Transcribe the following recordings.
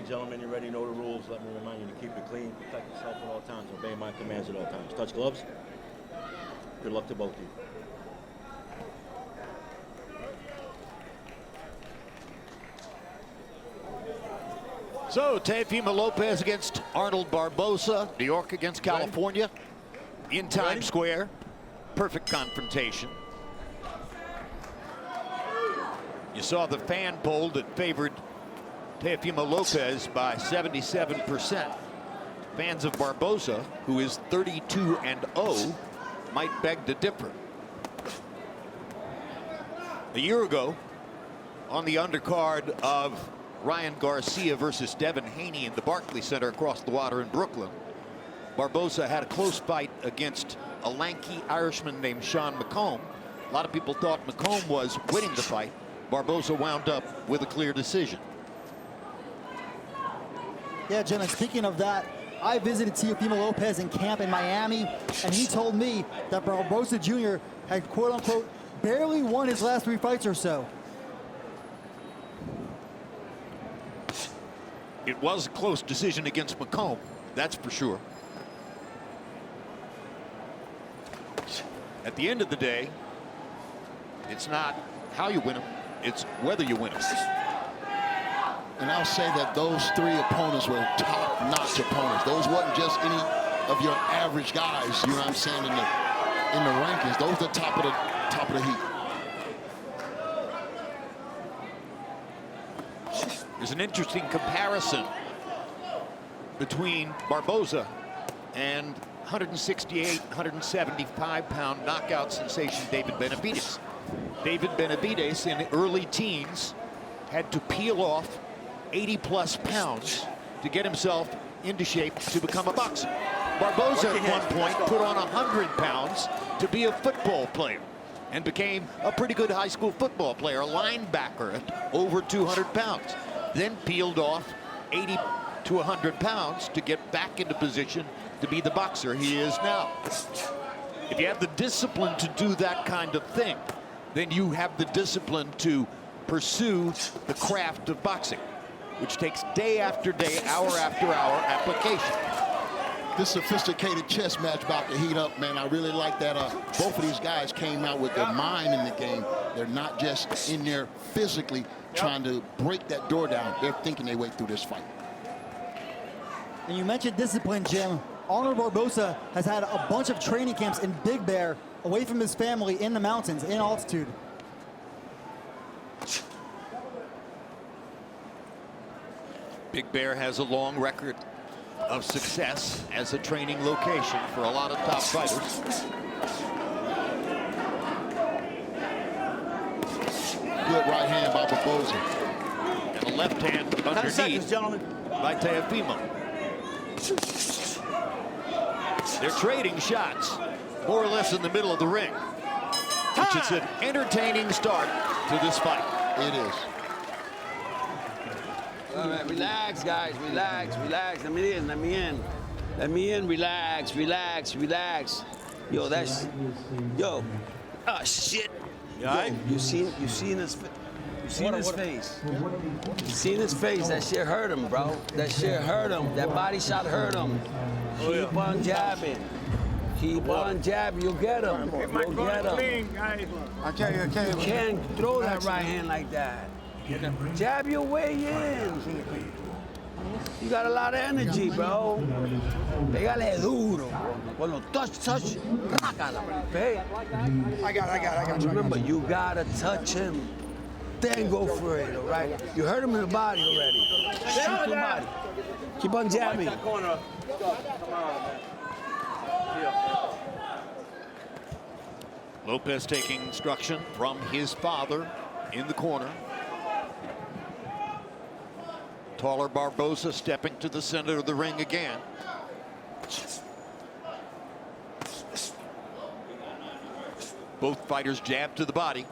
gentlemen, you already know the rules. Let me remind you to keep it clean, protect yourself at all times, obey my commands at all times. Touch gloves. Good luck to both of you. So, Teofimo Lopez against Arnold Barboza, New York against California, in Times Square. Perfect confrontation. You saw the fan poll that favored Teofimo Lopez by 77%. Fans of Barboza, who is 32-0, might beg to differ. A year ago, on the undercard of Ryan Garcia versus Devin Haney in the Barclays Center across the water in Brooklyn, Barboza had a close fight against a lanky Irishman named Sean McComb. A lot of people thought McComb was winning the fight. Barboza wound up with a clear decision. Yeah, Jim, and speaking of that, I visited Teofimo Lopez in camp in Miami, and he told me that Barboza Jr. had, quote-unquote, barely won his last 3 fights or so. It was a close decision against McComb, that's for sure. At the end of the day, it's not how you win them, it's whether you win them. And I'll say that those 3 opponents were top-notch opponents. Those wasn't just any of your average guys, you know what I'm saying, in the rankings. Those are the top of the heap. There's an interesting comparison between Barboza and 168, 175-pound knockout sensation David Benavidez. David Benavidez in the early teens had to peel off 80-plus pounds to get himself into shape to become a boxer. Barboza at one point put on 100 pounds to be a football player and became a pretty good high school football player, a linebacker at over 200 pounds. Then peeled off 80 to 100 pounds to get back into position to be the boxer he is now. If you have the discipline to do that kind of thing, then you have the discipline to pursue the craft of boxing, which takes day after day, hour after hour application. This sophisticated chess match about to heat up, man. I really like that both of these guys came out with their mind in the game. They're not just in there physically trying to break that door down. They're thinking their way through this fight. And you mentioned discipline, Jim. Arnold Barboza has had a bunch of training camps in Big Bear, away from his family, in the mountains, in altitude. Big Bear has a long record of success as a training location for a lot of top fighters. Good right hand by Barboza. And a left hand underneath by Teofimo. They're trading shots, more or less in the middle of the ring, which is an entertaining start to this fight. It is. All right, relax, guys, relax, relax. Let me in, let me in. Let me in, relax, relax, relax. Yo, that's, yo, oh shit. You all right? You seen his face. You seen his face. You seen his face. That shit hurt him, bro. That shit hurt him. That body shot hurt him. Keep on jabbing. Keep on jabbing. You'll get him. You'll get him. You can't throw that right hand like that. Jab your way in. You got a lot of energy, bro. Pégale duro. Cuando touch, rácala. Okay? I got you. Remember, you gotta touch him. Then go for it, all right? You hurt him in the body already. Shoot the body. Keep on jabbing. Lopez taking instruction from his father in the corner. Taller Barboza stepping to the center of the ring again. Both fighters jab to the body.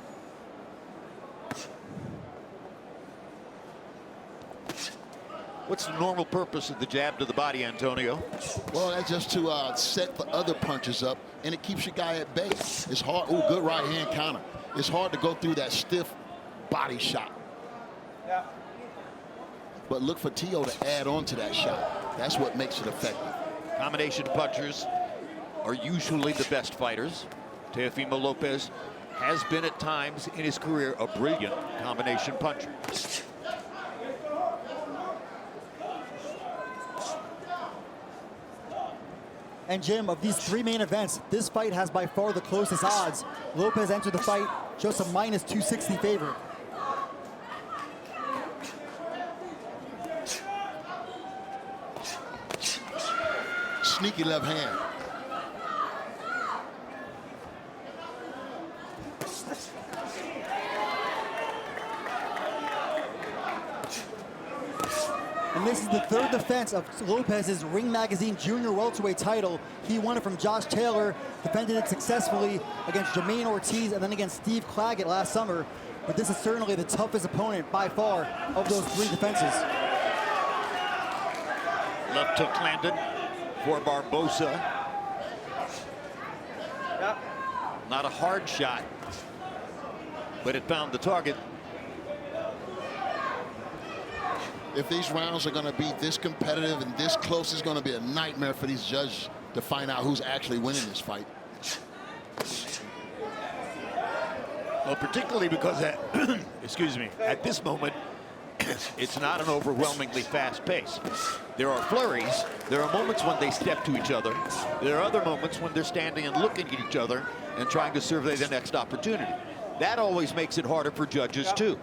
What's the normal purpose of the jab to the body, Antonio? Well, that's just to set the other punches up, and it keeps your guy at bay. It's hard. Oh, good right hand counter. It's hard to go through that stiff body shot. Yeah. but look for Teo to add on to that shot. That's what makes it effective. Combination punchers are usually the best fighters. Teofimo Lopez has been at times in his career a brilliant combination puncher. And Jim, of these 3 main events, this fight has by far the closest odds. Lopez entered the fight just a -260 favorite. Sneaky left hand. And this is the 3rd defense of Lopez's Ring Magazine Junior Welterweight title. He won it from Josh Taylor, defended it successfully against Jermaine Ortiz and then against Steve Claggett last summer. But this is certainly the toughest opponent by far of those 3 defenses. Left hook landed for Barbosa. Yep. Not a hard shot, but it found the target. If these rounds are going to be this competitive and this close, it's going to be a nightmare for these judges to find out who's actually winning this fight. Well, particularly because at, excuse me, at this moment, it's not an overwhelmingly fast pace. There are flurries. There are moments when they step to each other. There are other moments when they're standing and looking at each other and trying to survey the next opportunity. That always makes it harder for judges, too.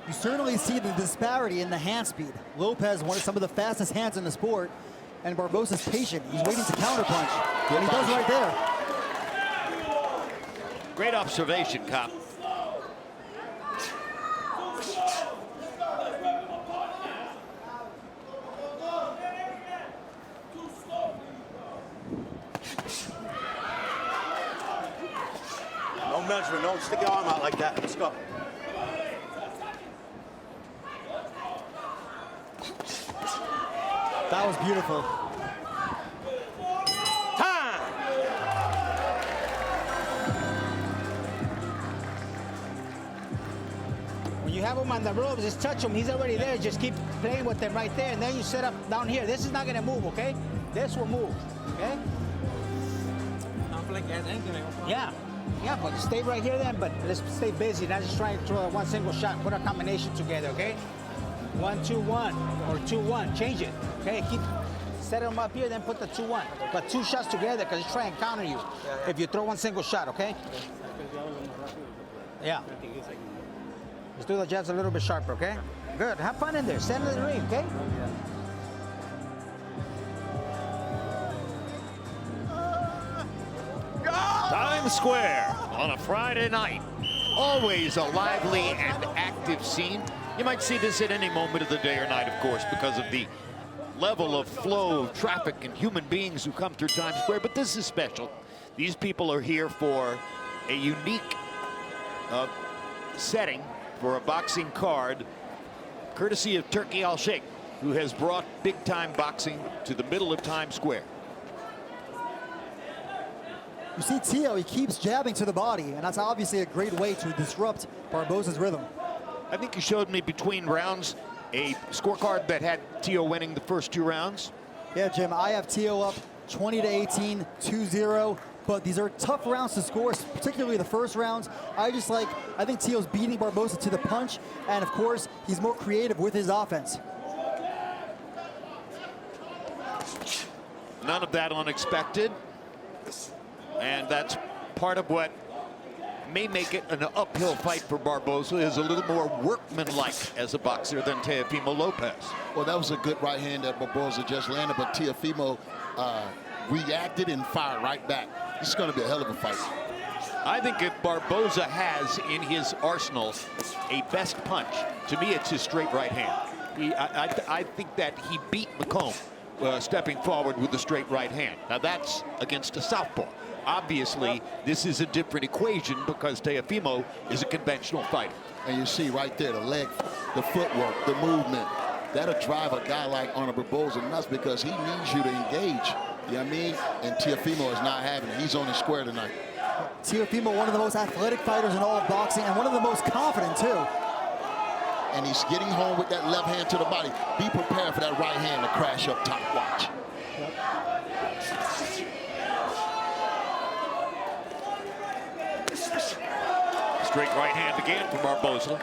You certainly see the disparity in the hand speed. Lopez wanted some of the fastest hands in the sport, and Barbosa's patient. He's waiting to counterpunch, and he does right there. Great observation, Cop. No measurement. Don't stick your arm out like that. Let's go. That was beautiful. Time! When you have him on the ropes, just touch him. He's already there. Just keep playing with him right there. And then you set up down here. This is not going to move, okay? This will move, okay? Yeah. Yeah, but stay right here then, but let's stay busy. Not just try and throw one single shot. Put a combination together, okay? 1-2-1 or 2-1. Change it, okay? Keep set him up here, then put the 2-1. But 2 shots together because he's trying to counter you if you throw one single shot, okay? Yeah. Let's do the jabs a little bit sharper, okay? Good. Have fun in there. Center of the ring, okay? Times Square on a Friday night. Always a lively and active scene. You might see this at any moment of the day or night, of course, because of the level of flow of traffic and human beings who come through Times Square. But this is special. These people are here for a unique setting for a boxing card, courtesy of Turki Al-Sheikh, who has brought big-time boxing to the middle of Times Square. You see Teo, he keeps jabbing to the body, and that's obviously a great way to disrupt Barbosa's rhythm. I think you showed me between rounds a scorecard that had Teo winning the first 2 rounds. Yeah, Jim, I have Teo up 20-18, 2-0, but these are tough rounds to score, particularly the first rounds. I think Teo's beating Barbosa to the punch, and of course, he's more creative with his offense. None of that unexpected. And that's part of what may make it an uphill fight for Barbosa, is a little more workmanlike as a boxer than Teofimo Lopez. Well, that was a good right hand that Barbosa just landed, but Teofimo reacted and fired right back. This is going to be a hell of a fight. I think if Barbosa has in his arsenal a best punch, to me it's his straight right hand. I think that he beat McComb stepping forward with the straight right hand. Now that's against a southpaw. Obviously, this is a different equation because Teofimo is a conventional fighter. And you see right there the leg, the footwork, the movement. That'll drive a guy like Arnold Barboza nuts because he needs you to engage. You know what I mean? And Teofimo is not having it. He's on the square tonight. Teofimo, one of the most athletic fighters in all of boxing and one of the most confident too. And he's getting home with that left hand to the body. Be prepared for that right hand to crash up top. Watch. Straight right hand again from Barbosa.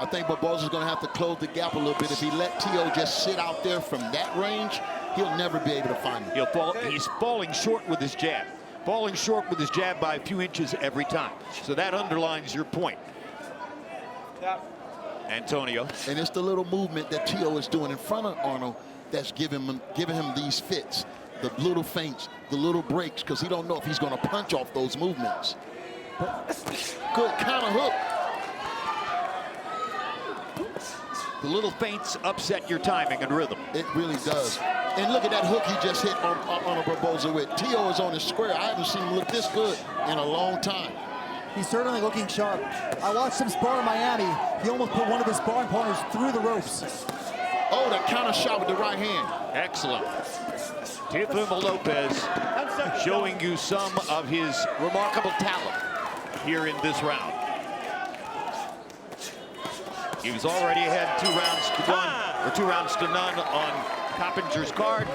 I think Barbosa's going to have to close the gap a little bit. If he let Teo just sit out there from that range, he'll never be able to find him. He's falling short with his jab. Falling short with his jab by a few inches every time. So that underlines your point. Antonio. And it's the little movement that Teo is doing in front of Arnold that's giving him these fits. The little feints, the little breaks, because he don't know if he's going to punch off those movements. Good counter hook. The little feints upset your timing and rhythm. It really does. And look at that hook he just hit on Barbosa with. Teo is on his square. I haven't seen him look this good in a long time. He's certainly looking sharp. I watched him spar in Miami. He almost put one of his sparring partners through the ropes. Oh, that counter shot with the right hand. Excellent. Teofimo Lopez showing you some of his remarkable talent here in this round. He was already ahead 2 rounds to none on Coppinger's card,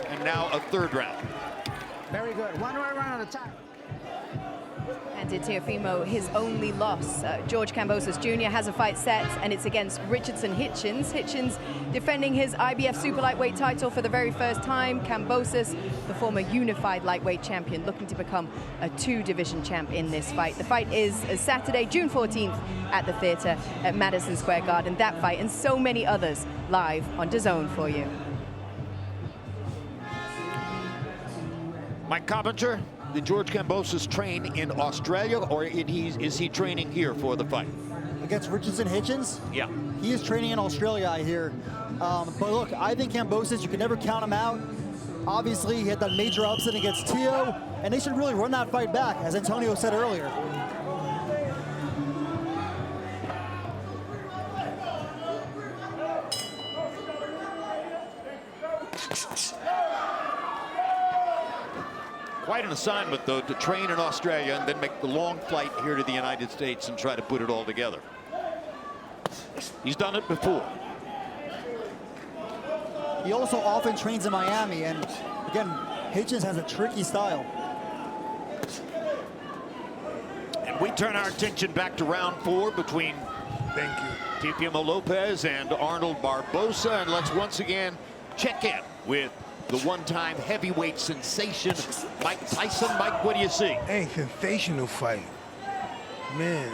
and now a third round. Very good. One right round at a time. Handed Teofimo his only loss. George Kambosos Jr. has a fight set, and it's against Richardson Hitchens. Hitchens defending his IBF super lightweight title for the very first time. Kambosos, the former unified lightweight champion, looking to become a 2-division champ in this fight. The fight is Saturday, June 14th at the theater at Madison Square Garden. That fight and so many others live on DAZN for you. Mike Coppinger, did George Kambosos train in Australia, or is he training here for the fight? Against Richardson Hitchens? Yeah. He is training in Australia, I hear. But look, I think Kambosos, you can never count him out. Obviously, he had that major upset against Teo, and they should really run that fight back, as Antonio said earlier. Quite an assignment, though, to train in Australia and then make the long flight here to the United States and try to put it all together. He's done it before. He also often trains in Miami, and again, Hitchens has a tricky style. And we turn our attention back to round 4 between Teofimo Lopez and Arnold Barboza, and let's once again check in with the one-time heavyweight sensation, Mike Tyson. Mike, what do you see? Hey, sensational fight. Man,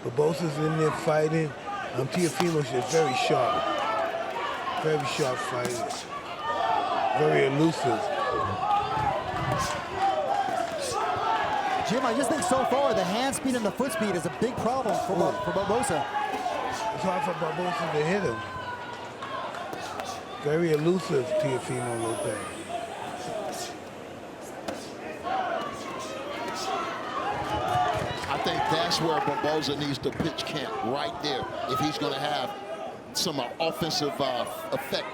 Barbosa's in there fighting. Teofimo's just very sharp. Very sharp fighter. Very elusive. Jim, I just think so far the hand speed and the foot speed is a big problem for Barbosa. It's hard for Barbosa to hit him. Very elusive, Teofimo Lopez. I think that's where Barbosa needs to pitch camp, right there, if he's going to have some offensive effect,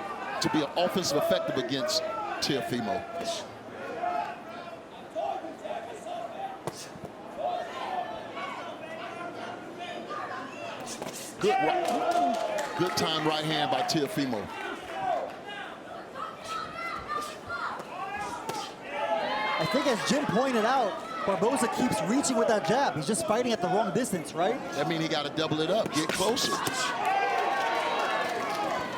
to be an offensive effective against Teofimo. Good time right hand by Teofimo. I think, as Jim pointed out, Barbosa keeps reaching with that jab. He's just fighting at the wrong distance, right? That means he got to double it up, get closer.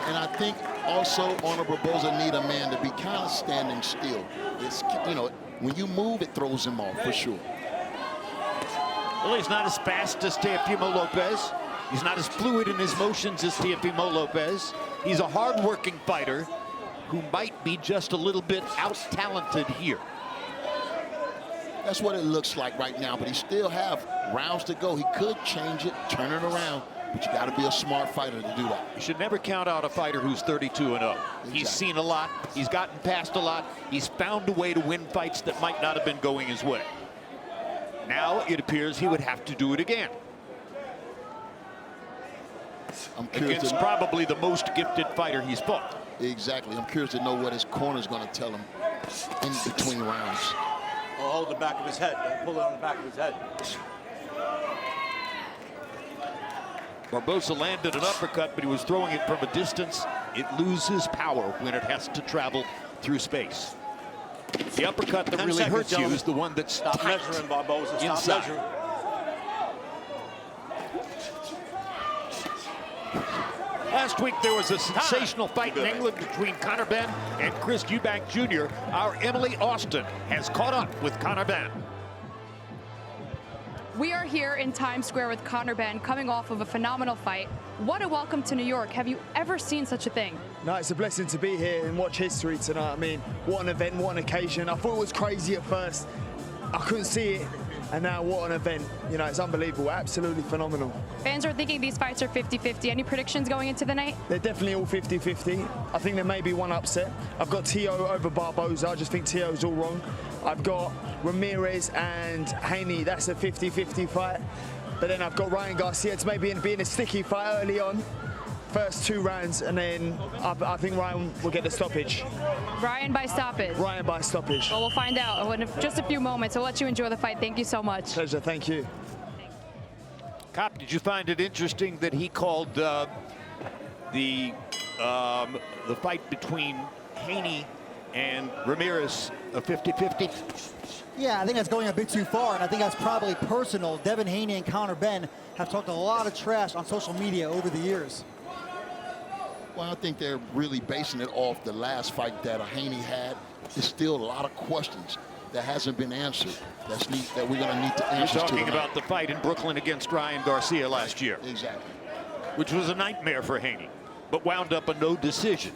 And I think also Arnold Barboza need a man to be kind of standing still. It's, you know, when you move, it throws him off for sure. Well, he's not as fast as Teofimo Lopez. He's not as fluid in his motions as Teofimo Lopez. He's a hard-working fighter who might be just a little bit out-talented here. That's what it looks like right now, but he still have rounds to go. He could change it, turn it around, but you got to be a smart fighter to do that. You should never count out a fighter who's 32-0. Exactly. He's seen a lot. He's gotten past a lot. He's found a way to win fights that might not have been going his way. Now it appears he would have to do it again. I'm curious against probably the most gifted fighter he's fought. Exactly. I'm curious to know what his corner's going to tell him in between rounds. Or hold the back of his head. Pull it on the back of his head. Barbosa landed an uppercut, but he was throwing it from a distance. It loses power when it has to travel through space. The uppercut that really hurts you is the one that's Stop measuring, Barbosa. Stop inside. measuring. Last week, there was a sensational fight in England between Conor Benn and Chris Eubank Jr. Our Emily Austin has caught up with Conor Benn. We are here in Times Square with Conor Benn, coming off of a phenomenal fight. What a welcome to New York. Have you ever seen such a thing? No, it's a blessing to be here and watch history tonight. I mean, what an event, what an occasion. I thought it was crazy at first. I couldn't see it. And now what an event. You know, it's unbelievable, absolutely phenomenal. Fans are thinking these fights are 50-50. Any predictions going into the night? They're definitely all 50-50. I think there may be one upset. I've got Teo over Barboza. I just think Teo's all wrong. I've got Ramirez and Haney. That's a 50-50 fight. But then I've got Ryan Garcia. It's maybe being a sticky fight early on. First 2 rounds, and then I think Ryan will get the stoppage. Ryan by stoppage? Ryan by stoppage. Well, we'll find out in just a few moments. I'll let you enjoy the fight. Thank you so much. Pleasure, thank you. Cop, did you find it interesting that he called the fight between Haney and Ramirez a 50-50? Yeah, I think that's going a bit too far, and I think that's probably personal. Devin Haney and Conor Benn have talked a lot of trash on social media over the years. Well, I think they're really basing it off the last fight that Haney had. There's still a lot of questions that hasn't been answered that we're going to need to answer. You're talking about the fight in Brooklyn against Ryan Garcia last year. Exactly. Which was a nightmare for Haney, but wound up a no decision.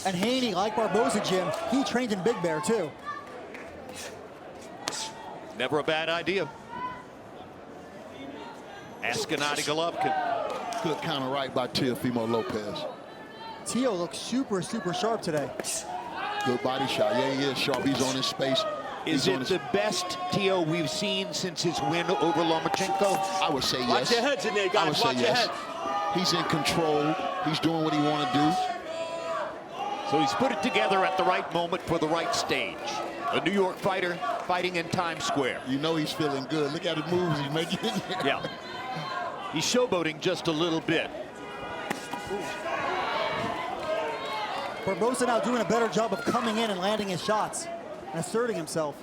And Haney, like Barbosa, Jim, he trained in Big Bear, too. Never a bad idea. Askinati Golovkin. Good counter right by Teofimo Lopez. Teo looks super, super sharp today. Good body shot. Yeah, he is sharp. He's on his space. Is it the best Teo we've seen since his win over Lomachenko? I would say yes. Watch your heads in there, guys. I would say Watch your yes. heads. He's in control. He's doing what he want to do. So he's put it together at the right moment for the right stage. A New York fighter fighting in Times Square. You know he's feeling good. Look at the moves he's making in there. Yeah. He's showboating just a little bit. Barbosa now doing a better job of coming in and landing his shots and asserting himself.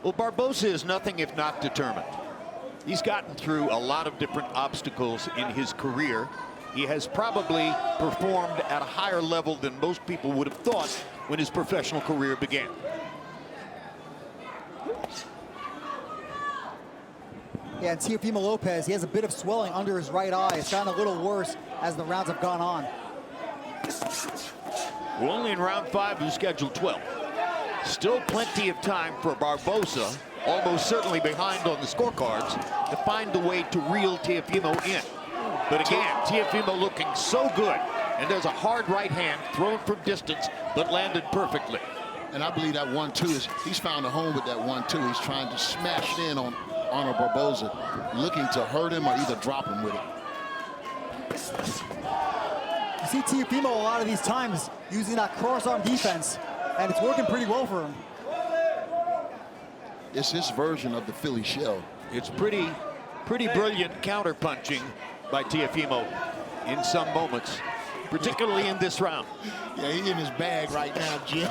Well, Barbosa is nothing if not determined. He's gotten through a lot of different obstacles in his career. He has probably performed at a higher level than most people would have thought when his professional career began. Yeah, and Teofimo Lopez, he has a bit of swelling under his right eye. It's gotten a little worse as the rounds have gone on. We're only in round 5 of schedule 12. Still plenty of time for Barbosa, almost certainly behind on the scorecards, to find the way to reel Teofimo in. But again, Teofimo looking so good, and there's a hard right hand thrown from distance, but landed perfectly. And I believe that 1-2 is, he's found a home with that 1-2. He's trying to smash in on Arnold Barboza, looking to hurt him or either drop him with it. You see Teofimo a lot of these times using that cross-arm defense, and it's working pretty well for him. It's his version of the Philly shell. It's pretty brilliant counter-punching by Teofimo in some moments, particularly in this round. Yeah, he's in his bag right now, Jim.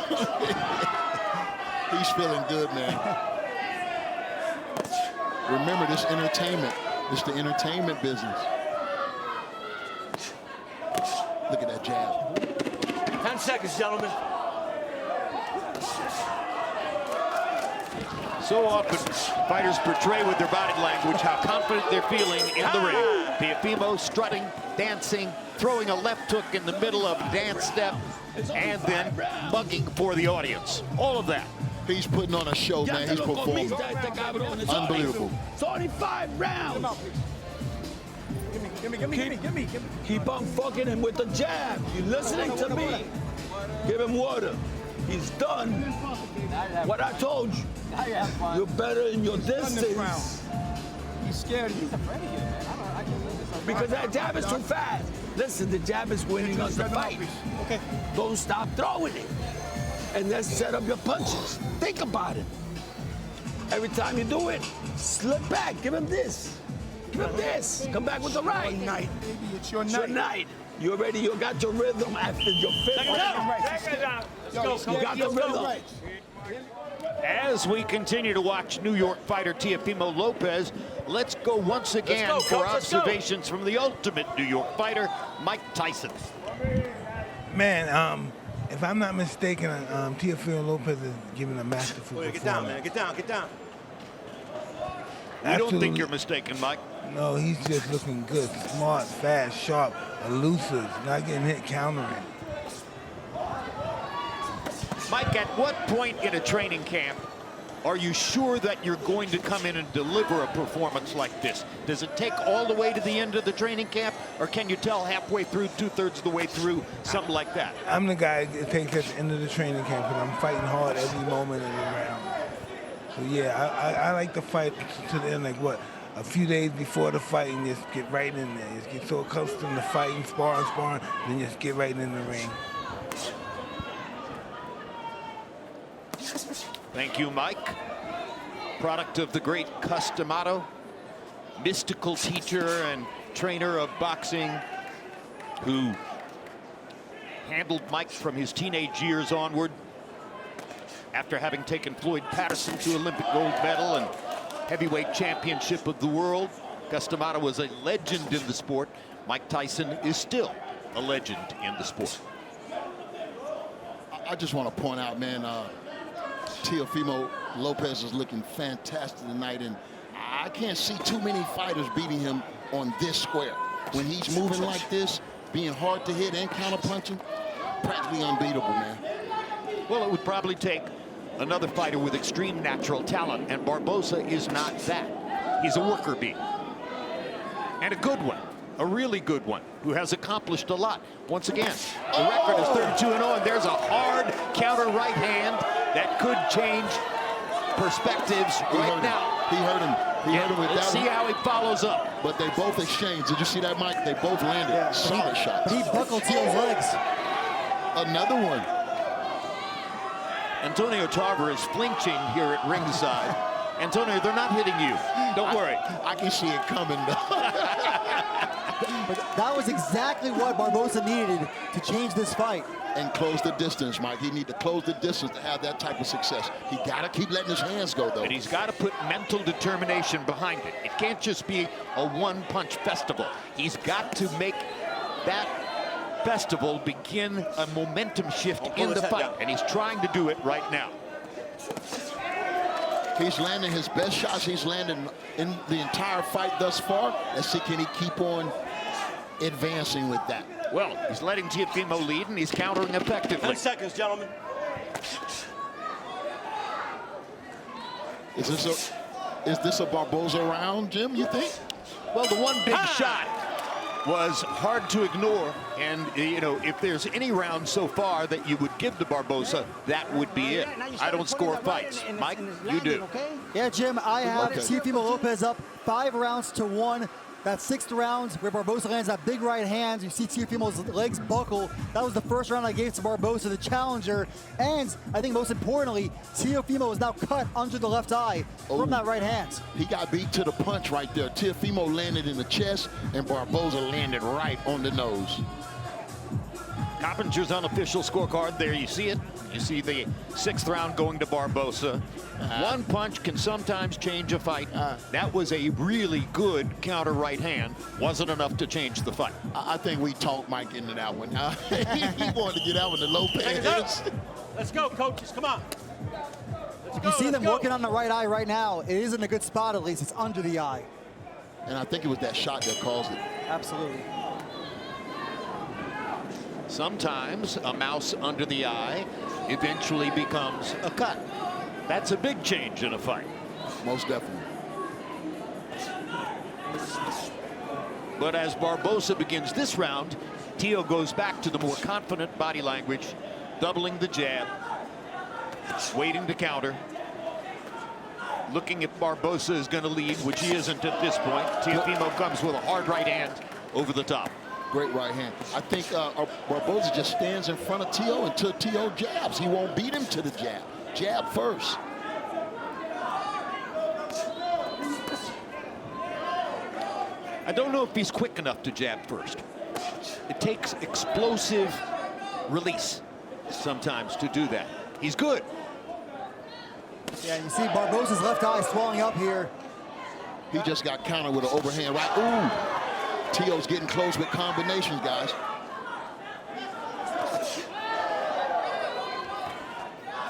He's feeling good, man. Remember, this entertainment. It's the entertainment business. Look at that jab. 10 seconds, gentlemen. So often, fighters portray with their body language how confident they're feeling in the ring. Teofimo strutting, dancing, throwing a left hook in the middle of a dance step, and then bugging for the audience. All of that. He's putting on a show, man. He's performing. Unbelievable. 35 rounds. Give me. Keep on fucking him with the jab. You listening to me? Give him water. He's done. What I told you. You're better in your distance. He's scared of you. Because that jab is too fast. Listen, the jab is winning us the fight. Okay. Don't stop throwing it. And then set up your punches. Think about it. Every time you do it, slip back. Give him this. Give him this. Come back with the right. Night. Baby, it's your It's night. your night. You already, you got your rhythm after your fifth round. You got the rhythm. As we continue to watch New York fighter Teofimo Lopez, let's go once again for observations from the ultimate New York fighter, Mike Tyson. Man, if I'm not mistaken, Teofimo Lopez is giving a masterful performance. Get down, man. Get down, get down. I don't think you're mistaken, Mike. No, he's just looking good. Smart, fast, sharp, elusive, not getting hit countering. Mike, at what point in a training camp are you sure that you're going to come in and deliver a performance like this? Does it take all the way to the end of the training camp, or can you tell halfway through, 2/3 of the way through, something like that? I'm the guy that takes at the end of the training camp, and I'm fighting hard every moment of the round. So yeah, I like to fight to the end, like what? A few days before the fight, and just get right in there. Just get so accustomed to fighting, sparring, then just get right in the ring. Thank you, Mike. Product of the great Customato, mystical teacher and trainer of boxing, who handled Mike from his teenage years onward. After having taken Floyd Patterson to Olympic gold medal and heavyweight championship of the world, Customato was a legend in the sport. Mike Tyson is still a legend in the sport. I just want to point out, man, Teofimo Lopez is looking fantastic tonight, and I can't see too many fighters beating him on this square. When he's moving like this, being hard to hit and counter-punching, practically unbeatable, man. Well, it would probably take another fighter with extreme natural talent, and Barbosa is not that. He's a worker bee. And a good one, a really good one, who has accomplished a lot. Once again, the record is 32-0, and there's a hard counter right hand that could change perspectives right now. He hurt him. He hurt him with Let's that see one. how he follows up. But they both exchanged. Did you see that, Mike? They both landed solid shots. But he buckled Teo's legs. Another one. Antonio Tarver is flinching here at ringside. Antonio, they're not hitting you. Don't worry. I can see it coming, though. But that was exactly what Barbosa needed to change this fight. And close the distance, Mike. He need to close the distance to have that type of success. He got to keep letting his hands go, though. And he's got to put mental determination behind it. It can't just be a one-punch festival. He's got to make that festival begin a momentum shift in the fight. And he's trying to do it right now. He's landing his best shots he's landed in the entire fight thus far. Let's see, can he keep on advancing with that? Well, he's letting Teofimo lead, and he's countering effectively. 10 seconds, gentlemen. Is this a Barbosa round, Jim, you think? Well, the one big shot was hard to ignore, and you know, if there's any round so far that you would give to Barbosa, that would be it. I don't score fights. Mike, you do. Yeah, Jim, I have Teofimo Lopez up 5-1. That 6th round where Barbosa lands that big right hand. You see Teofimo's legs buckle. That was the first round I gave to Barbosa, the challenger. And I think most importantly, Teofimo is now cut under the left eye from that right hand. He got beat to the punch right there. Teofimo landed in the chest, and Barbosa landed right on the nose. Coppinger's unofficial scorecard, there you see it. You see the 6th round going to Barbosa. One punch can sometimes change a fight. That was a really good counter right hand. Wasn't enough to change the fight. I think we talked Mike into that one. He wanted to get out with the Lopez. Let's go, coaches. Come on. You see them working on the right eye right now. It is in a good spot, at least. It's under the eye. And I think it was that shot that caused it. Absolutely. Sometimes a mouse under the eye eventually becomes a cut. That's a big change in a fight. Most definitely. But as Barbosa begins this round, Teo goes back to the more confident body language, doubling the jab, waiting to counter. looking if Barbosa is going to lead, which he isn't at this point. Teofimo comes with a hard right hand over the top. Great right hand. I think Barbosa just stands in front of Teo until Teo jabs. He won't beat him to the jab. Jab first. I don't know if he's quick enough to jab first. It takes explosive release sometimes to do that. He's good. Yeah, and you see Barbosa's left eye swelling up here. He just got countered with an overhand right. Ooh. Teo's getting close with combinations, guys.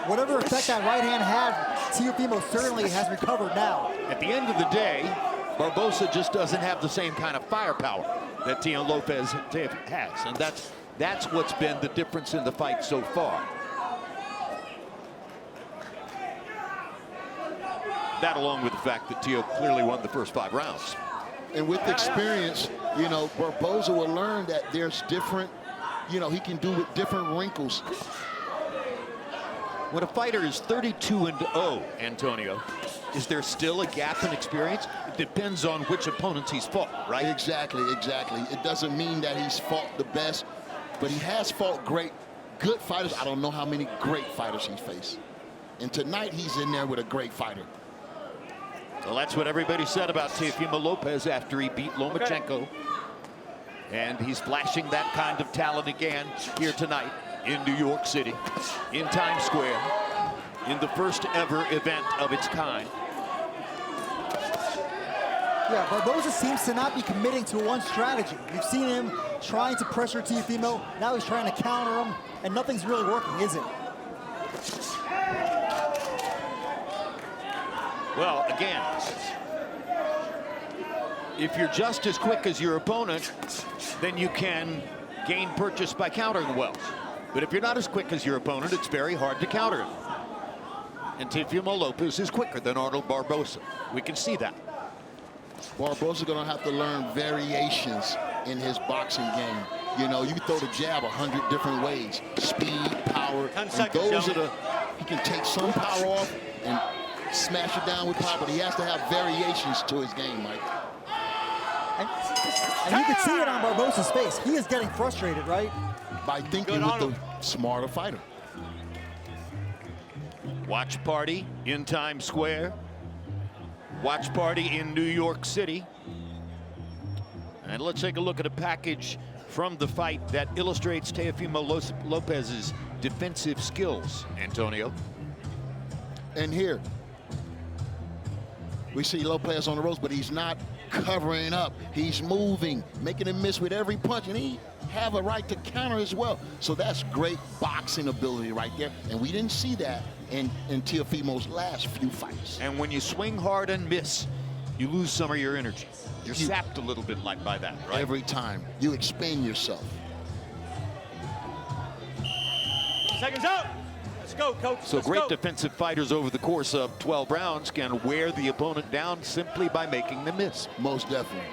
Whatever effect that right hand had, Teofimo certainly has recovered now. At the end of the day, Barbosa just doesn't have the same kind of firepower that Teofimo Lopez has, and that's what's been the difference in the fight so far. That, along with the fact that Teo clearly won the first 5 rounds. And with experience, you know, Barbosa will learn that there's different, you know, he can do with different wrinkles. When a fighter is 32-0, Antonio, is there still a gap in experience? It depends on which opponents he's fought, right? Exactly, exactly. It doesn't mean that he's fought the best, but he has fought good fighters. I don't know how many great fighters he's faced. And tonight he's in there with a great fighter. Well, that's what everybody said about Teofimo Lopez after he beat Lomachenko. And he's flashing that kind of talent again here tonight in New York City, in Times Square, in the first ever event of its kind. Yeah, Barbosa seems to not be committing to one strategy. We've seen him trying to pressure Teofimo. Now he's trying to counter him, and nothing's really working, is it? Well, again, if you're just as quick as your opponent, then you can gain purchase by countering well. But if you're not as quick as your opponent, it's very hard to counter him. And Teofimo Lopez is quicker than Arnold Barboza. We can see that. Barbosa's gonna have to learn variations in his boxing game. You know, you can throw the jab 100 different ways. Speed, power, and those are the, he can take some power off and smash it down with power, but he has to have variations to his game, Mike. And you can see it on Barbosa's face. He is getting frustrated, right? By thinking with the smarter fighter. Watch party in Times Square. Watch party in New York City. And let's take a look at a package from the fight that illustrates Teofimo Lopez's defensive skills, Antonio. And here, we see Lopez on the ropes, but he's not covering up. He's moving, making him miss with every punch, and he have a right to counter as well. So that's great boxing ability right there, and we didn't see that in Teofimo's last few fights. And when you swing hard and miss, you lose some of your energy. You're sapped a little bit by that, right? Every time. You expend yourself. Seconds out. Let's go, coach. So Let's great go. defensive fighters over the course of 12 rounds can wear the opponent down simply by making them miss. Most definitely.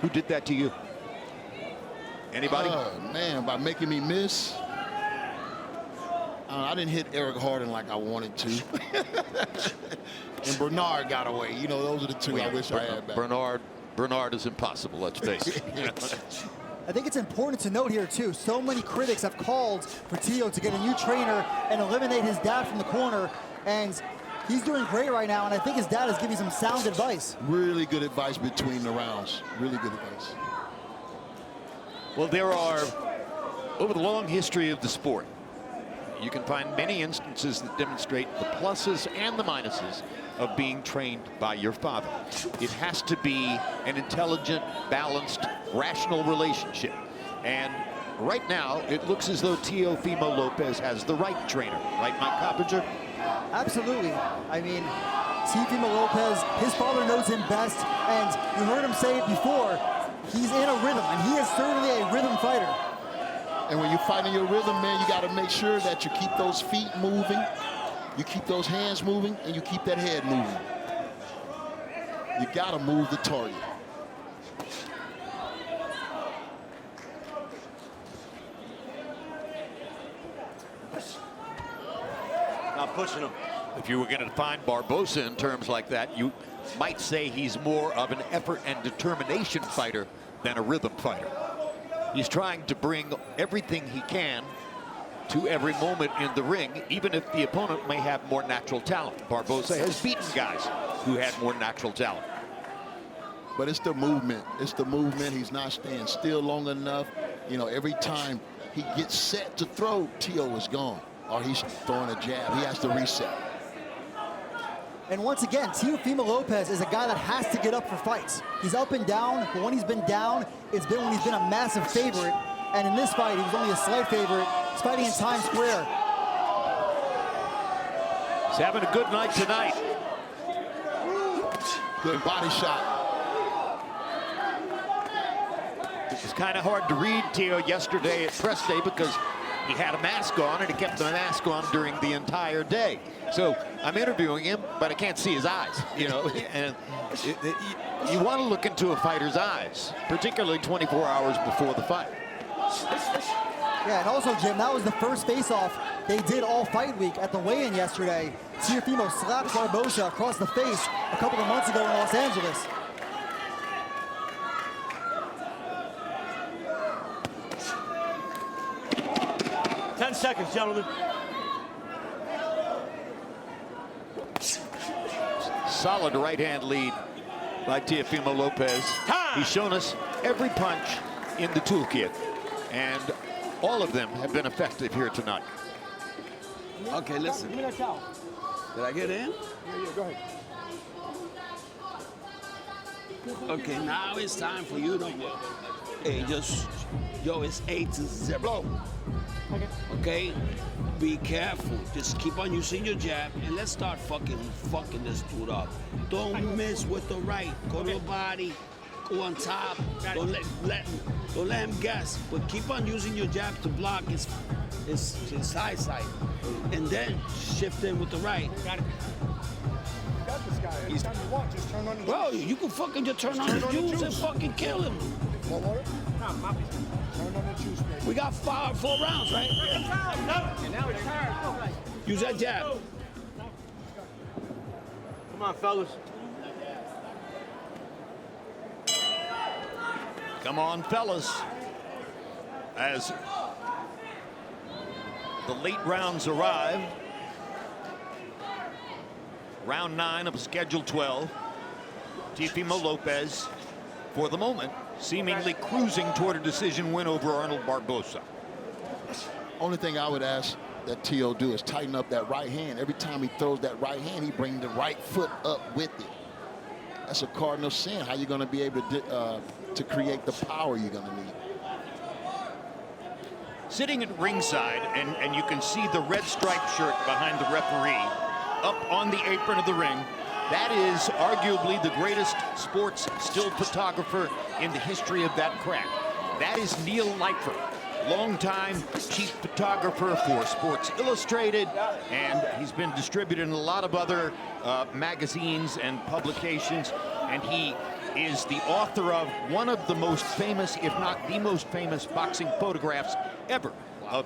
Who did that to you? Anybody? Man, by making me miss. I didn't hit Eric Harden like I wanted to. And Bernard got away. You know, those are the two I wish I had back. Bernard is impossible, let's face it. I think it's important to note here, too, so many critics have called for Teo to get a new trainer and eliminate his dad from the corner, and he's doing great right now, and I think his dad is giving some sound advice. Really good advice between the rounds. Really good advice. Well, there are, over the long history of the sport, you can find many instances that demonstrate the pluses and the minuses of being trained by your father. It has to be an intelligent, balanced, rational relationship. And right now, it looks as though Teofimo Lopez has the right trainer. Right, Mike Coppinger? Absolutely. I mean, Teofimo Lopez, his father knows him best, and you heard him say it before, he's in a rhythm, and he is certainly a rhythm fighter. And when you're fighting your rhythm, man, you got to make sure that you keep those feet moving, you keep those hands moving, and you keep that head moving. You got to move the target. Not pushing him. If you were going to define Barbosa in terms like that, you might say he's more of an effort and determination fighter than a rhythm fighter. He's trying to bring everything he can to every moment in the ring, even if the opponent may have more natural talent. Barbosa has beaten guys who had more natural talent. But it's the movement. It's the movement. He's not staying still long enough. You know, every time he gets set to throw, Teo is gone. Or he's throwing a jab. He has to reset. And once again, Teofimo Lopez is a guy that has to get up for fights. He's up and down, but when he's been down, it's been when he's been a massive favorite. And in this fight, he was only a slight favorite. He's fighting in Times Square. He's having a good night tonight. Good body shot. It was kind of hard to read Teo yesterday at press day because he had a mask on and he kept the mask on during the entire day. So I'm interviewing him, but I can't see his eyes, you know. And you want to look into a fighter's eyes, particularly 24 hours before the fight. Yeah, and also, Jim, that was the first face-off they did all fight week at the weigh-in yesterday. Teofimo slapped Barbosa across the face a couple of months ago in Los Angeles. Ten seconds, gentlemen. Solid right-hand lead by Teofimo Lopez. He's shown us every punch in the toolkit, and all of them have been effective here tonight. Okay, listen. Did I get in? Yeah, go ahead. Okay, now it's time for you to, hey, just, yo, it's 8-0. Okay? Be careful. Just keep on using your jab, and let's start fucking this dude up. Don't miss with the right. Go to the body. Go on top. Don't let him guess. But keep on using your jab to block his high side, and then shift in with the right. Got it. Got this guy. Anytime you want, just turn on the juice. Bro, you can fucking just turn on the juice and fucking kill him. More water? No, my piece. Turn on the juice, baby. We got 4 rounds, right? And now it's time. Use that jab. Come on, fellas. Come on, fellas. As the late rounds arrive, round 9 of schedule 12, Teofimo Lopez, for the moment, seemingly cruising toward a decision win over Arnold Barboza. Only thing I would ask that Teo do is tighten up that right hand. Every time he throws that right hand, he brings the right foot up with it. That's a cardinal sin. How you going to be able to create the power you're going to need? Sitting at ringside, and you can see the red striped shirt behind the referee up on the apron of the ring. That is arguably the greatest sports still photographer in the history of that craft. That is Neil Leifer, longtime chief photographer for Sports Illustrated, and he's been distributed in a lot of other magazines and publications, and he is the author of one of the most famous, if not the most famous, boxing photographs ever of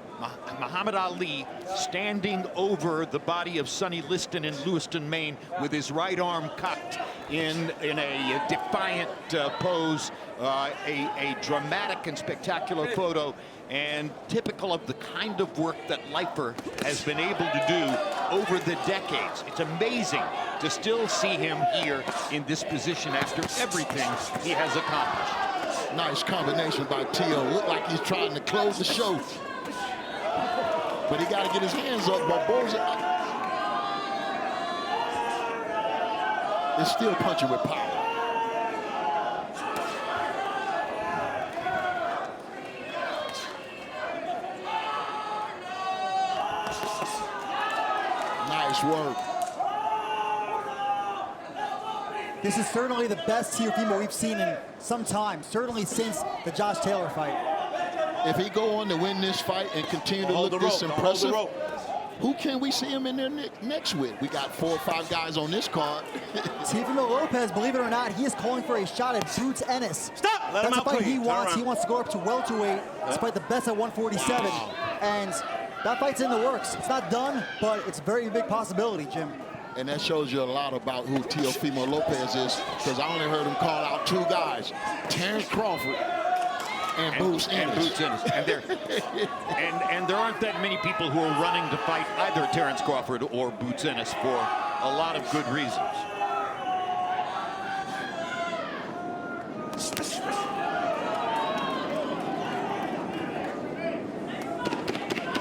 Muhammad Ali standing over the body of Sonny Liston in Lewiston, Maine, with his right arm cocked in a defiant pose, a dramatic and spectacular photo, and typical of the kind of work that Leifer has been able to do over the decades. It's amazing to still see him here in this position after everything he has accomplished. Nice combination by Teo. Looked like he's trying to close the show. But he got to get his hands up. Barbosa is still punching with power. Nice work. This is certainly the best Teofimo we've seen in some time, certainly since the Josh Taylor fight. If he go on to win this fight and continue to look this impressive, who can we see him in there next with? We got 4 or 5 guys on this card. Teofimo Lopez, believe it or not, he is calling for a shot at Boots Ennis. Stop! That's the fight he wants. He wants to go up to welterweight, despite the best at 147. And that fight's in the works. It's not done, but it's a very big possibility, Jim. And that shows you a lot about who Teofimo Lopez is, because I only heard him call out 2 guys, Terrence Crawford and Boots Ennis. And there aren't that many people who are running to fight either Terrence Crawford or Boots Ennis for a lot of good reasons.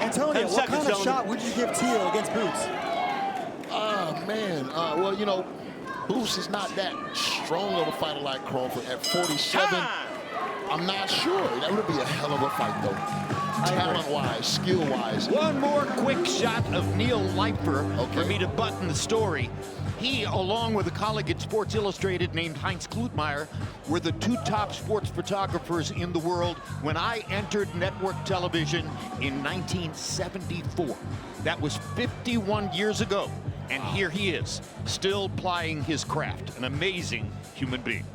Antonio, what kind of shot would you give Teo against Boots? Man, well, you know, Boots is not that strong of a fighter like Crawford at 47. I'm not sure. That would be a hell of a fight, though. Talent-wise, skill-wise. One more quick shot of Neil Leifer for me to button the story. He, along with a colleague at Sports Illustrated named Heinz Klutmeyer, were the 2 top sports photographers in the world when I entered network television in 1974. That was 51 years ago. And here he is, still plying his craft. An amazing human being.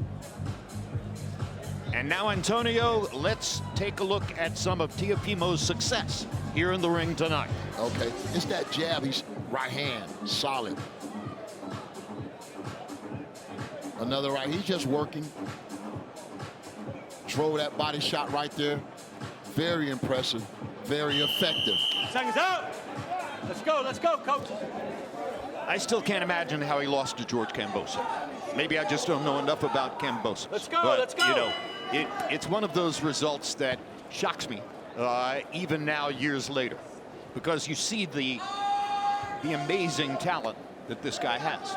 And now, Antonio, let's take a look at some of Teofimo's success here in the ring tonight. Okay, it's that jab. He's right hand, solid. Another right, he's just working. Throw that body shot right there. Very impressive, very effective. Seconds out. Let's go, coach. I still can't imagine how he lost to George Kambosos. Maybe I just don't know enough about Kambosos. Let's go, but, let's go. You know, it's one of those results that shocks me, even now years later, because you see the amazing talent that this guy has.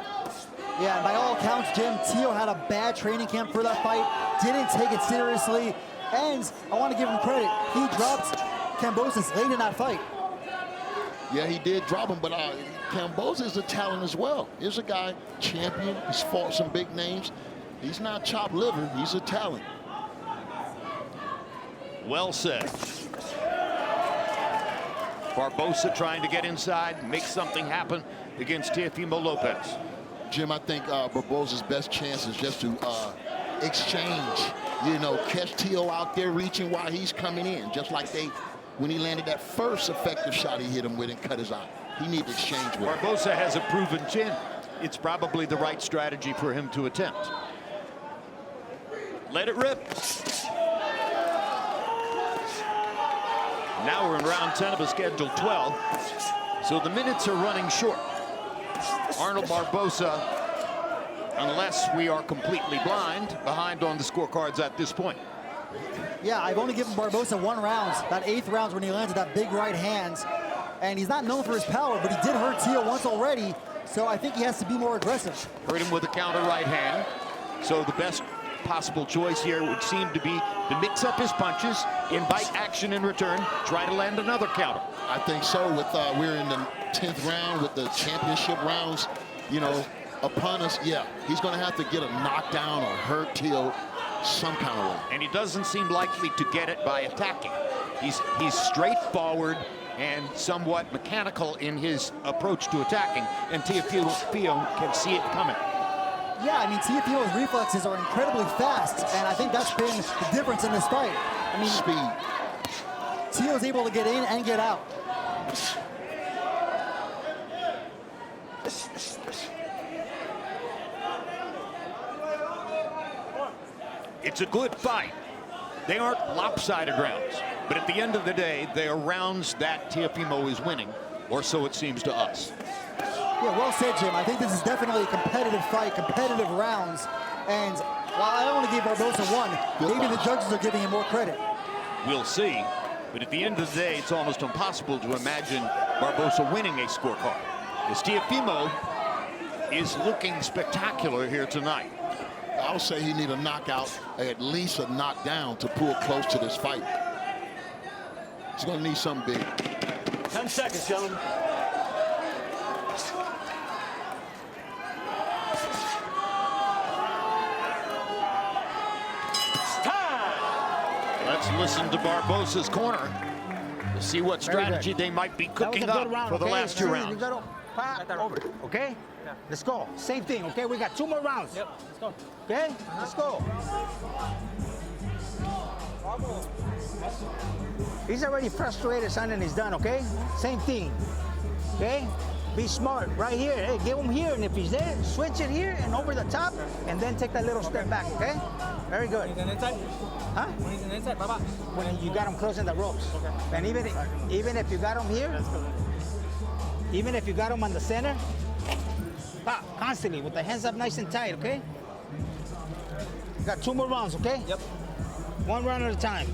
Yeah, and by all accounts, Jim, Teo had a bad training camp for that fight, didn't take it seriously, and I want to give him credit. He dropped Kambosos late in that fight. Yeah, he did drop him, but Barbosa is a talent as well. Here's a guy, champion. He's fought some big names. He's not chopped liver. He's a talent. Well said. Barbosa trying to get inside, make something happen against Teofimo Lopez. Jim, I think Barbosa's best chance is just to exchange. You know, catch Teo out there reaching while he's coming in, just like when he landed that first effective shot he hit him with and cut his eye. He needs to exchange with him. Barbosa has a proven chin. It's probably the right strategy for him to attempt. Let it rip. Now we're in round 10 of a scheduled 12. So the minutes are running short. Arnold Barboza, unless we are completely blind, behind on the scorecards at this point. Yeah, I've only given Barbosa 1 round. That 8th round when he landed that big right hand. And he's not known for his power, but he did hurt Teo once already. So I think he has to be more aggressive. Hurt him with a counter right hand. So the best possible choice here would seem to be to mix up his punches, invite action in return, try to land another counter. I think so. With we're in the 10th round with the championship rounds, you know, upon us. Yeah, he's going to have to get a knockdown or hurt Teo some kind of way. And he doesn't seem likely to get it by attacking. He's straightforward and somewhat mechanical in his approach to attacking, and Teofimo can see it coming. Yeah, I mean, Teofimo's reflexes are incredibly fast, and I think that's been the difference in this fight. I mean, speed. Teo's able to get in and get out. It's a good fight. They aren't lopsided rounds, but at the end of the day, they are rounds that Teofimo is winning, or so it seems to us. Yeah, well said, Jim. I think this is definitely a competitive fight, competitive rounds. And while I only gave Barbosa 1, maybe the judges are giving him more credit. We'll see. But at the end of the day, it's almost impossible to imagine Barbosa winning a scorecard. As Teofimo is looking spectacular here tonight. I would say he need a knockout, at least a knockdown to pull close to this fight. He's going to need something big. 10 seconds, gentlemen. Let's listen to Barbosa's corner to see what strategy they might be cooking up for the last 2 rounds. Over, okay? Yeah. Let's go. Same thing, okay? We got 2 more rounds. Yep, let's go. Okay? Let's go. He's already frustrated, son, and he's done, okay? Same thing, okay? Be smart, right here. Hey, give him here, and if he's there, switch it here and over the top, and then take that little step back, okay? Very good. When he's inside? Huh? When he's inside, Baba? When you got him closing the ropes. Okay. And even if you got him here, even if you got him on the center, pop, constantly, with the hands up nice and tight, okay? You got 2 more rounds, okay? Yep. 1 round at a time.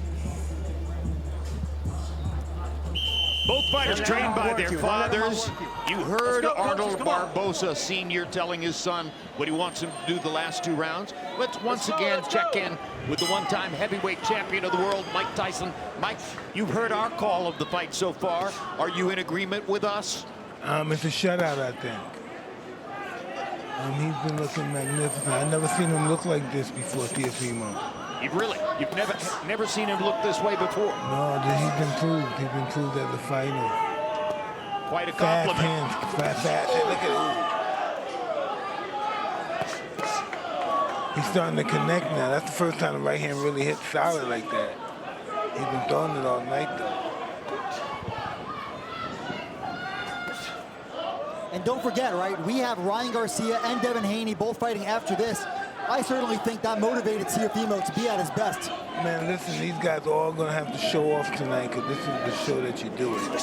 Both fighters trained by their fathers. You heard Let's go, Arnold coaches, come on. Barboza Sr. telling his son what he wants him to do the last 2 rounds. Let's once again check in with the one-time heavyweight champion of the world, Mike Tyson. Mike, you've heard our call of the fight so far. Are you in agreement with us? It's a shutout, I think. He's been looking magnificent. I've never seen him look like this before, Teofimo. You've never seen him look this way before? No, he's been proved. He's been proved as a fighter. Quite a Fast compliment. hands, fast. Hey, look at it. He's starting to connect now. That's the first time the right hand really hit solid like that. He's been throwing it all night, though. And don't forget, right, we have Ryan Garcia and Devin Haney both fighting after this. I certainly think that motivated Teofimo to be at his best. Man, listen, these guys are all going to have to show off tonight because this is the show that you do it.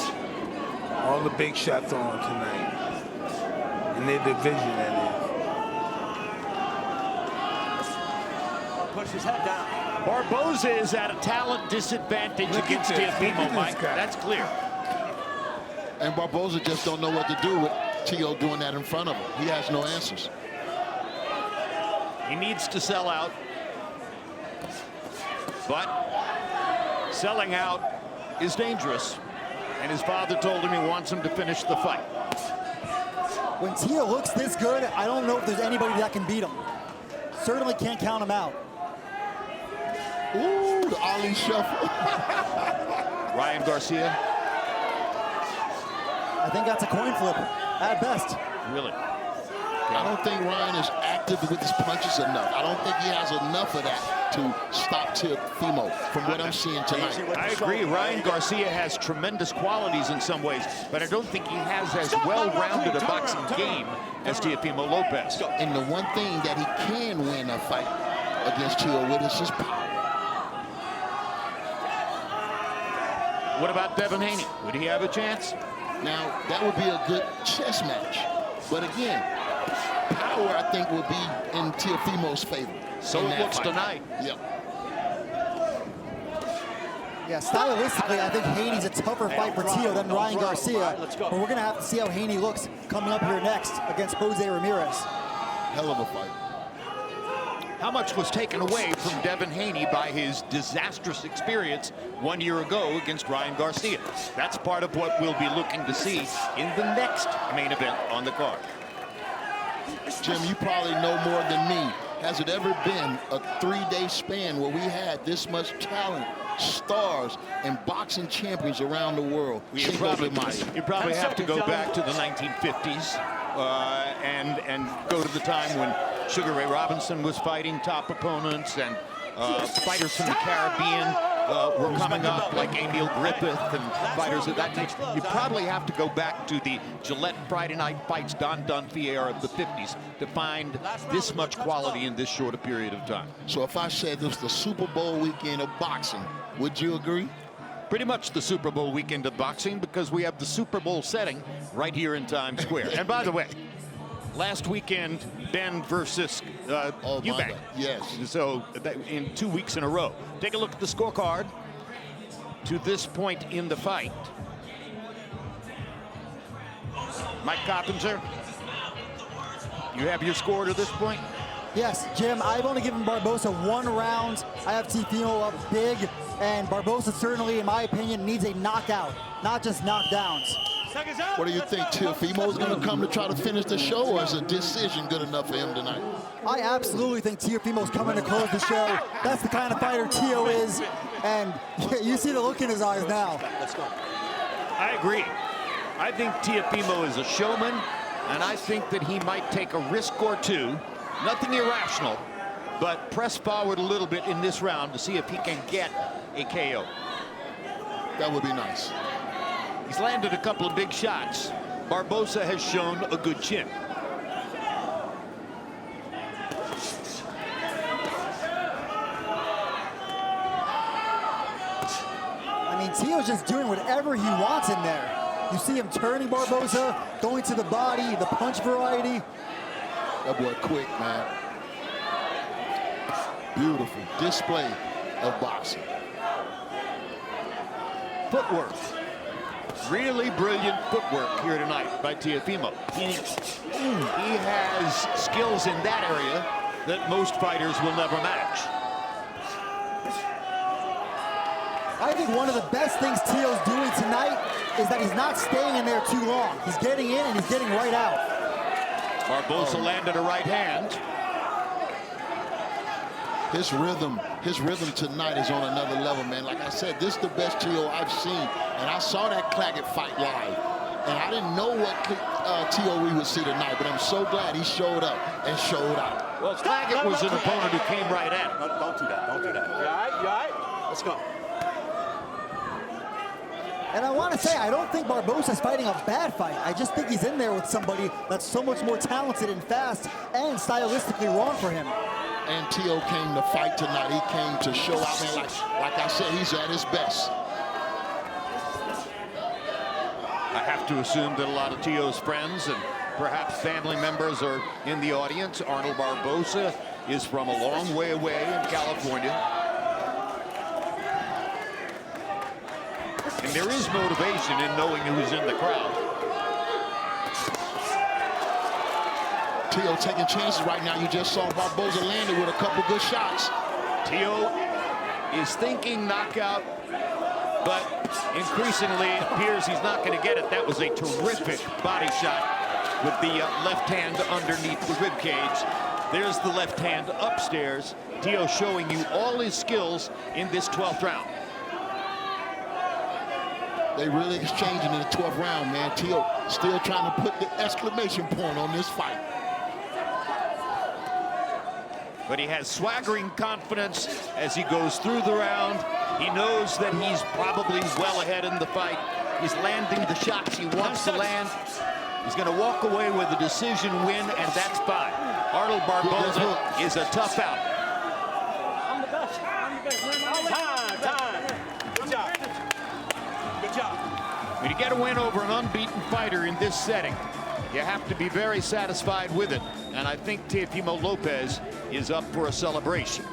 All the big shots are on tonight. In their division, that is. Push his head down. Barboza is at a talent disadvantage against Teofimo, Mike. That's clear. And Barboza just don't know what to do with Teo doing that in front of him. He has no answers. He needs to sell out. But selling out is dangerous. And his father told him he wants him to finish the fight. When Teo looks this good, I don't know if there's anybody that can beat him. Certainly can't count him out. Ooh, the Ollie shuffle. Ryan Garcia. I think that's a coin flip, at best. Really? I don't think Ryan is active with his punches enough. I don't think he has enough of that to stop Teofimo from what I'm seeing tonight. I agree. Ryan Garcia has tremendous qualities in some ways, but I don't think he has as well-rounded a boxing game as Teofimo Lopez. And the one thing that he can win a fight against Teo with is his power. What about Devin Haney? Would he have a chance? Now, that would be a good chess match. But again, power, I think, will be in Teofimo's favor. So it looks tonight. Yep. Yeah, stylistically, I think Haney's a tougher fight for Teo than Ryan Garcia. But we're going to have to see how Haney looks coming up here next against Jose Ramirez. Hell of a fight. How much was taken away from Devin Haney by his disastrous experience 1 year ago against Ryan Garcia? That's part of what we'll be looking to see in the next main event on the card. Jim, you probably know more than me. Has it ever been a 3-day span where we had this much talent, stars, and boxing champions around the world? You probably have to go back to the 1950s and go to the time when Sugar Ray Robinson was fighting top opponents, and fighters from the Caribbean were coming up, like Emil Griffith and fighters of that nature. You probably have to go back to the Gillette Friday Night Fights, Don Dunphy era of the 50s to find this much quality in this short a period of time. So if I said this was the Super Bowl weekend of boxing, would you agree? Pretty much the Super Bowl weekend of boxing, because we have the Super Bowl setting right here in Times Square. And by the way, last weekend, Ben versus Eubank. Yes. So in 2 weeks in a row. Take a look at the scorecard to this point in the fight. Mike Coppinger, you have your score to this point? Yes, Jim, I've only given Barbosa 1 round. I have Teofimo up big, and Barbosa certainly, in my opinion, needs a knockout, not just knockdowns. What do you think? Teofimo is going to come to try to finish the show, or is a decision good enough for him tonight? I absolutely think Teofimo's coming to close the show. That's the kind of fighter Teo is, and you see the look in his eyes now. Let's go. I agree. I think Teofimo is a showman, and I think that he might take a risk or two, nothing irrational, but press forward a little bit in this round to see if he can get a KO. That would be nice. He's landed a couple of big shots. Barbosa has shown a good chin. I mean, Teo's just doing whatever he wants in there. You see him turning Barbosa, going to the body, the punch variety. That boy quick, man. Beautiful display of boxing. Footwork. Really brilliant footwork here tonight by Teofimo. He has skills in that area that most fighters will never match. I think one of the best things Teo's doing tonight is that he's not staying in there too long. He's getting in and he's getting right out. Barbosa landed a right hand. His rhythm tonight is on another level, man. Like I said, this is the best Teo I've seen. And I saw that Claggett fight live. And I didn't know what Teo we would see tonight, but I'm so glad he showed up and showed out. Well, Claggett was an opponent who came right at him. Don't do that. Don't do that. You all right? You all right? Let's go. And I want to say, I don't think Barbosa's fighting a bad fight. I just think he's in there with somebody that's so much more talented and fast and stylistically wrong for him. And Teo came to fight tonight. He came to show out, man. Like I said, he's at his best. I have to assume that a lot of Teo's friends and perhaps family members are in the audience. Arnold Barboza is from a long way away in California. And there is motivation in knowing who's in the crowd. Teo taking chances right now. You just saw Barboza landed with a couple good shots. Teo is thinking knockout, but increasingly it appears he's not going to get it. That was a terrific body shot with the left hand underneath the rib cage. There's the left hand upstairs. Teo showing you all his skills in this 12th round. They really exchanging in the 12th round, man. Teo still trying to put the exclamation point on this fight. But he has swaggering confidence as he goes through the round. He knows that he's probably well ahead in the fight. He's landing the shots he wants to land. He's going to walk away with a decision win, and that's fine. Arnold Barboza is a tough out. I'm the best. I'm the best. Time. Good job. Good job. When you get a win over an unbeaten fighter in this setting, you have to be very satisfied with it. And I think Teofimo Lopez is up for a celebration.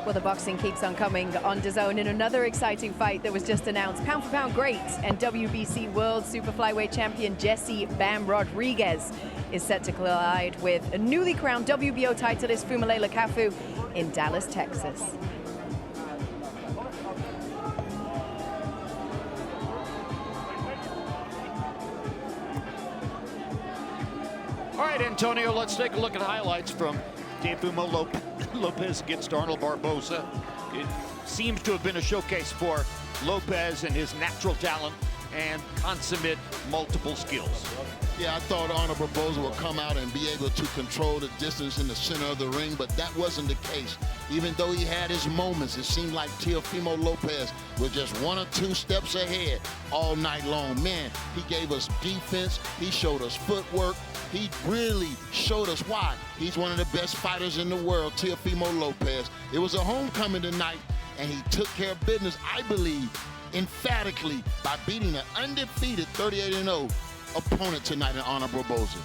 Well, the boxing keeps on coming on DAZN in another exciting fight that was just announced. Pound for pound great and WBC World Super Flyweight Champion Jesse Bam Rodriguez is set to collide with a newly crowned WBO titleist Fumilela Kafu in Dallas, Texas. All right, Antonio, let's take a look at highlights from Teofimo Lopez against Arnold Barboza. It seems to have been a showcase for Lopez and his natural talent and consummate multiple skills. Yeah, I thought Arnold Barboza would come out and be able to control the distance in the center of the ring, but that wasn't the case. Even though he had his moments, it seemed like Teofimo Lopez was just 1 or 2 steps ahead all night long. Man, he gave us defense. He showed us footwork. He really showed us why he's one of the best fighters in the world, Teofimo Lopez. It was a homecoming tonight, and he took care of business, I believe, emphatically by beating an undefeated 38-0 opponent tonight in Arnold Barboza.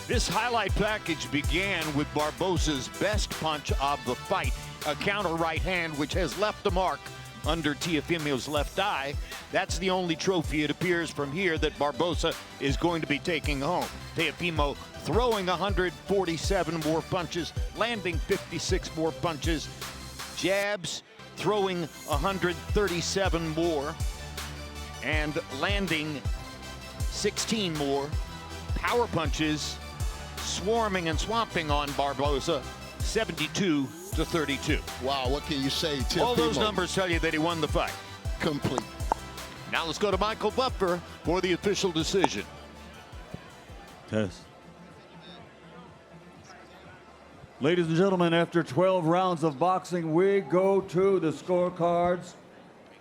This highlight package began with Barboza's best punch of the fight, a counter right hand which has left a mark under Teofimo's left eye. That's the only trophy, it appears, from here that Barboza is going to be taking home. Teofimo throwing 147 more punches, landing 56 more punches, jabs throwing 137 more, and landing 16 more, power punches swarming and swamping on Barboza, 72-32. Wow, what can you say, Teofimo? All those numbers tell you that he won the fight. Complete. Now let's go to Michael Buffer for the official decision. Lopez. Ladies and gentlemen, after 12 rounds of boxing, we go to the scorecards.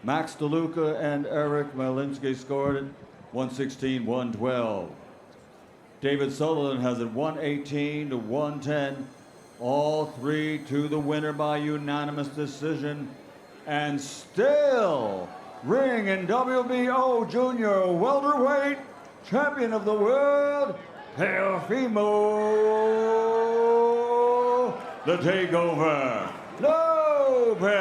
Max DeLuca and Eric Malinsky scored at 116-112. David Sutherland has it 118 to 110. All three to the winner by unanimous decision. And still, ring and WBO junior welterweight champion of the world, Teofimo the Takeover Lopez.